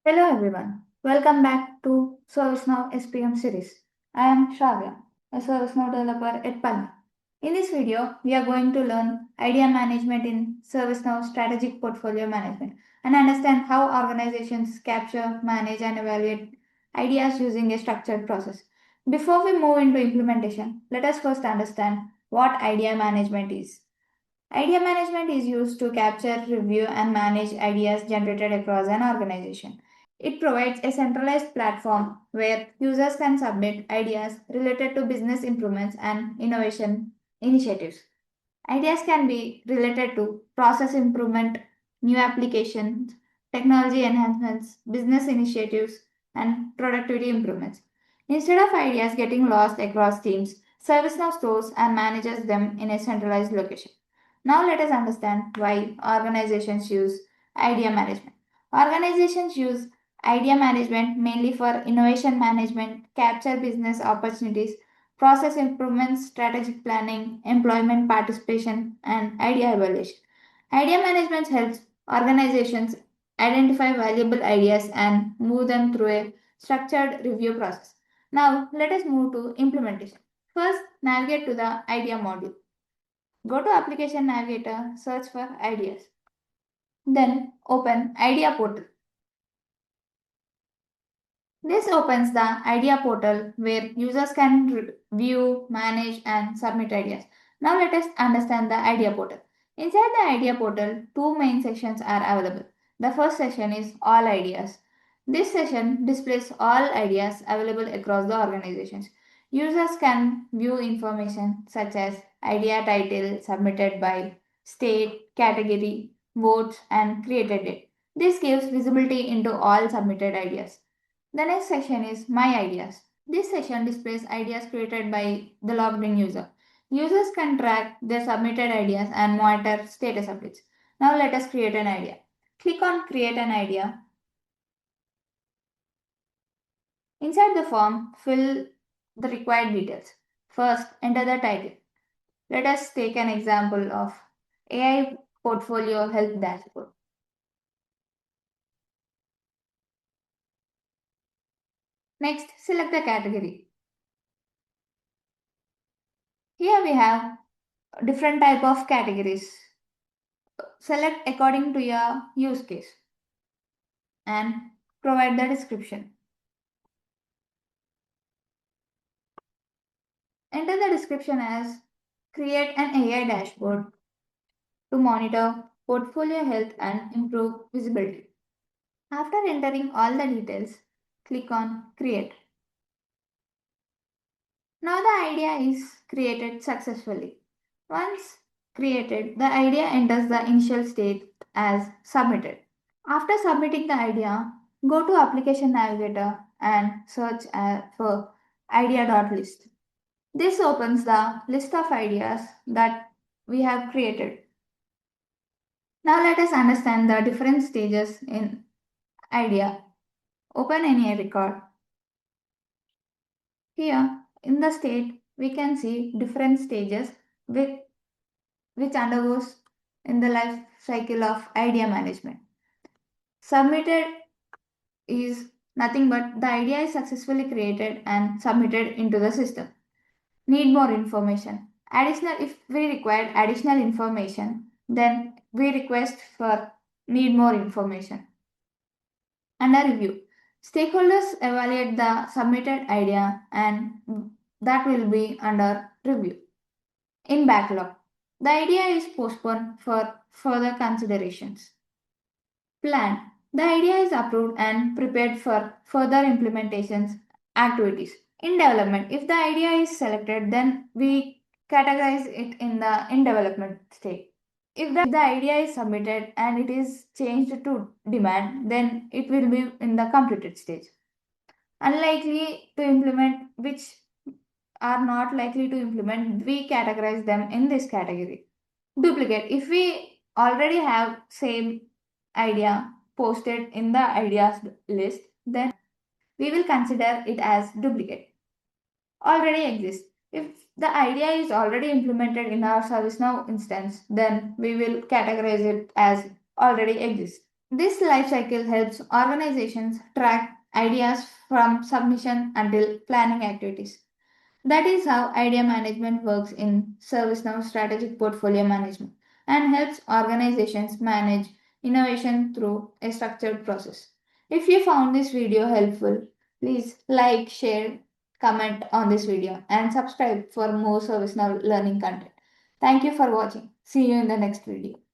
Hello everyone, welcome back to ServiceNow SPM series. I am Shravya, a ServiceNow developer at Palma. In this video, we are going to learn idea management in ServiceNow strategic portfolio management and understand how organizations capture, manage, and evaluate ideas using a structured process. Before we move into implementation, let us first understand what idea management is. Idea management is used to capture, review, and manage ideas generated across an organization. It provides a centralized platform where users can submit ideas related to business improvements and innovation initiatives. Ideas can be related to process improvement, new applications, technology enhancements, business initiatives, and productivity improvements. Instead of ideas getting lost across teams, ServiceNow stores and manages them in a centralized location. Now let us understand why organizations use idea management. Organizations use idea management mainly for innovation management, capture business opportunities, process improvements, strategic planning, employment participation, and idea evaluation. Idea management helps organizations identify valuable ideas and move them through a structured review process. Now, let us move to implementation. First, navigate to the idea module. Go to Application Navigator, search for ideas. Then open Idea Portal. This opens the Idea portal where users can view, manage, and submit ideas. Now let us understand the Idea portal. Inside the Idea portal, two main sections are available. The first section is All Ideas. This session displays all ideas available across the organizations. Users can view information such as idea title, submitted by, state, category, votes, and created date. This gives visibility into all submitted ideas. The next section is My Ideas. This section displays ideas created by the logged in user. Users can track their submitted ideas and monitor status updates. Now let us create an idea. Click on Create an Idea. Inside the form, fill the required details. First, enter the title. Let us take an example of AI Portfolio Health Dashboard. Next, select the category. Here we have different type of categories. Select according to your use case and provide the description. Enter the description as create an AI dashboard to monitor portfolio health and improve visibility. After entering all the details, click on create. Now the idea is created successfully. Once created, the idea enters the initial state as submitted. After submitting the idea, go to Application Navigator and search for idea.list. This opens the list of ideas that we have created. Now let us understand the different stages in idea. Open any record. Here in the state, we can see different stages which undergoes in the life cycle of idea management. Submitted is nothing but the idea is successfully created and submitted into the system. Need more information. If we require additional information, then we request for need more information. Under review, stakeholders evaluate the submitted idea and that will be under review. In backlog, the idea is postponed for further considerations. Plan. The idea is approved and prepared for further implementations activities. In development, if the idea is selected, then we categorize it in the in development state. If the idea is submitted and it is changed to demand, then it will be in the completed stage. Unlikely to implement, which are not likely to implement, we categorize them in this category. Duplicate. If we already have same idea posted in the ideas list, then we will consider it as duplicate. Already exists. If the idea is already implemented in our ServiceNow instance, then we will categorize it as already exists. This life cycle helps organizations track ideas from submission until planning activities. That is how idea management works in ServiceNow strategic portfolio management and helps organizations manage innovation through a structured process. If you found this video helpful, please like, share, comment on this video and subscribe for more ServiceNow learning content. Thank you for watching. See you in the next video.